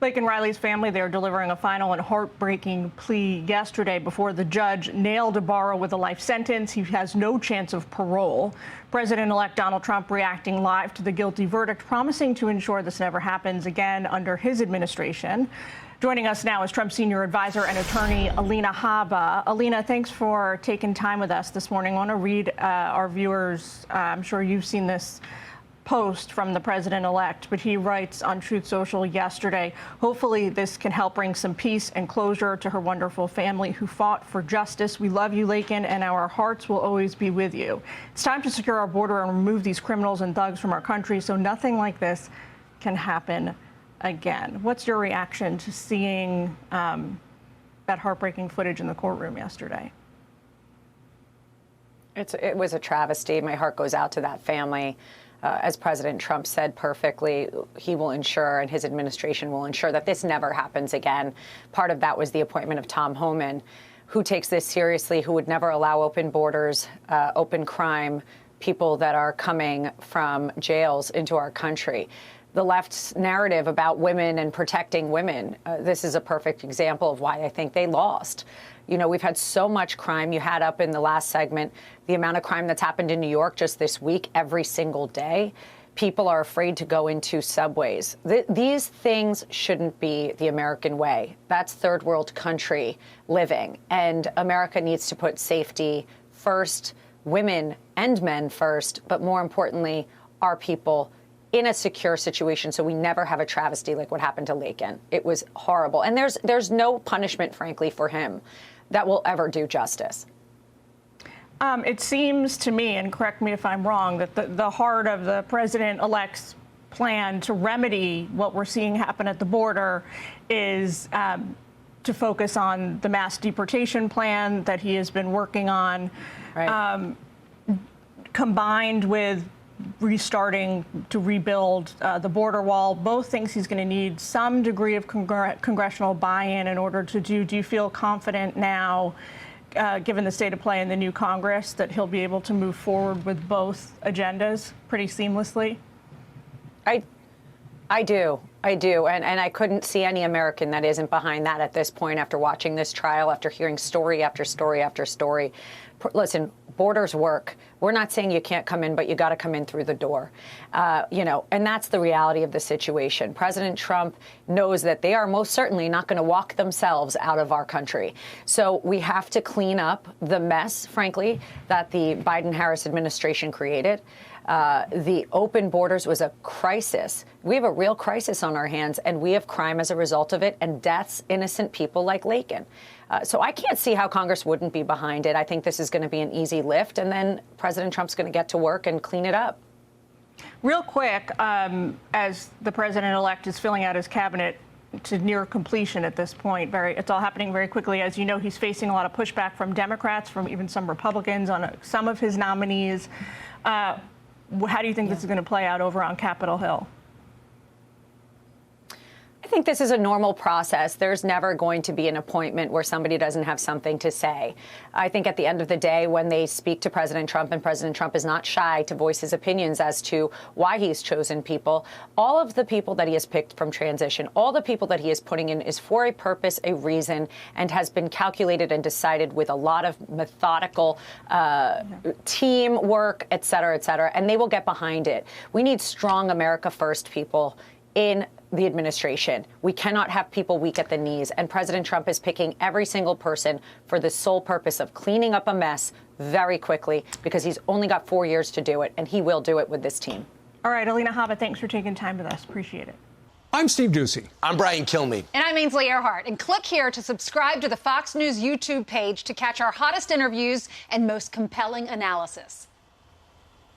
Laken Riley's family, they're delivering a final and heartbreaking plea yesterday before the judge nailed Ibarra with a life sentence. He has no chance of parole. President-elect Donald Trump reacting live to the guilty verdict, promising to ensure this never happens again under his administration. Joining us now is Trump's senior advisor and attorney, Alina Habba. Alina, thanks for taking time with us this morning. I want to read our viewers, I'm sure you've seen this post from the president-elect, but he writes on Truth Social yesterday, hopefully this can help bring some peace and closure to her wonderful family who fought for justice. We love you, Laken, and our hearts will always be with you. It's time to secure our border and remove these criminals and thugs from our country so nothing like this can happen again. What's your reaction to seeing that heartbreaking footage in the courtroom yesterday? It was a travesty. My heart goes out to that family. As President Trump said perfectly, he will ensure and his administration will ensure that this never happens again. Part of that was the appointment of Tom Homan, who takes this seriously, who would never allow open borders, open crime, people that are coming from jails into our country. The left's narrative about women and protecting women, this is a perfect example of why I think they lost. You know, we've had so much crime. You had up in the last segment the amount of crime that's happened in New York just this week, every single day. People are afraid to go into subways. These things shouldn't be the American way. That's third world country living. And America needs to put safety first, women and men first, but more importantly, our people in a secure situation so we never have a travesty like what happened to Laken. It was horrible. And there's no punishment, frankly, for him that will ever do justice. It seems to me, and correct me if I'm wrong, that the heart of the president-elect's plan to remedy what we're seeing happen at the border is to focus on the mass deportation plan that he has been working on, right. Combined with restarting to rebuild the border wall. Both things he's going to need some degree of congressional buy-in in order to do. Do you feel confident now, given the state of play in the new Congress, that he'll be able to move forward with both agendas pretty seamlessly? I do. And I couldn't see any American that isn't behind that at this point after watching this trial, after hearing story after story after story. Listen, borders work. We're not saying you can't come in, but you got to come in through the door. And that's the reality of the situation. President Trump knows that they are most certainly not going to walk themselves out of our country. So we have to clean up the mess, frankly, that the Biden-Harris administration created. The open borders was a crisis. We have a real crisis on our hands, and we have crime as a result of it, and deaths, innocent people like Laken. So I can't see how Congress wouldn't be behind it. I think this is going to be an easy lift, and then President Trump's going to get to work and clean it up. Real quick, as the president-elect is filling out his cabinet to near completion at this point, it's all happening very quickly. As you know, he's facing a lot of pushback from Democrats, from even some Republicans on some of his nominees. How do you think this is going to play out over on Capitol Hill? I think this is a normal process. There's never going to be an appointment where somebody doesn't have something to say. I think at the end of the day, when they speak to President Trump, and President Trump is not shy to voice his opinions as to why he's chosen people, all of the people that he has picked from transition, all the people that he is putting in is for a purpose, a reason, and has been calculated and decided with a lot of methodical teamwork, et cetera, and they will get behind it. We need strong America First people in the administration. We cannot have people weak at the knees. And President Trump is picking every single person for the sole purpose of cleaning up a mess very quickly, because he's only got 4 years to do it, and he will do it with this team. All right, Alina Habba, thanks for taking time with us. Appreciate it. I'm Steve Doocy. I'm Brian Kilmeade. And I'm Ainsley Earhart. And click here to subscribe to the Fox News YouTube page to catch our hottest interviews and most compelling analysis.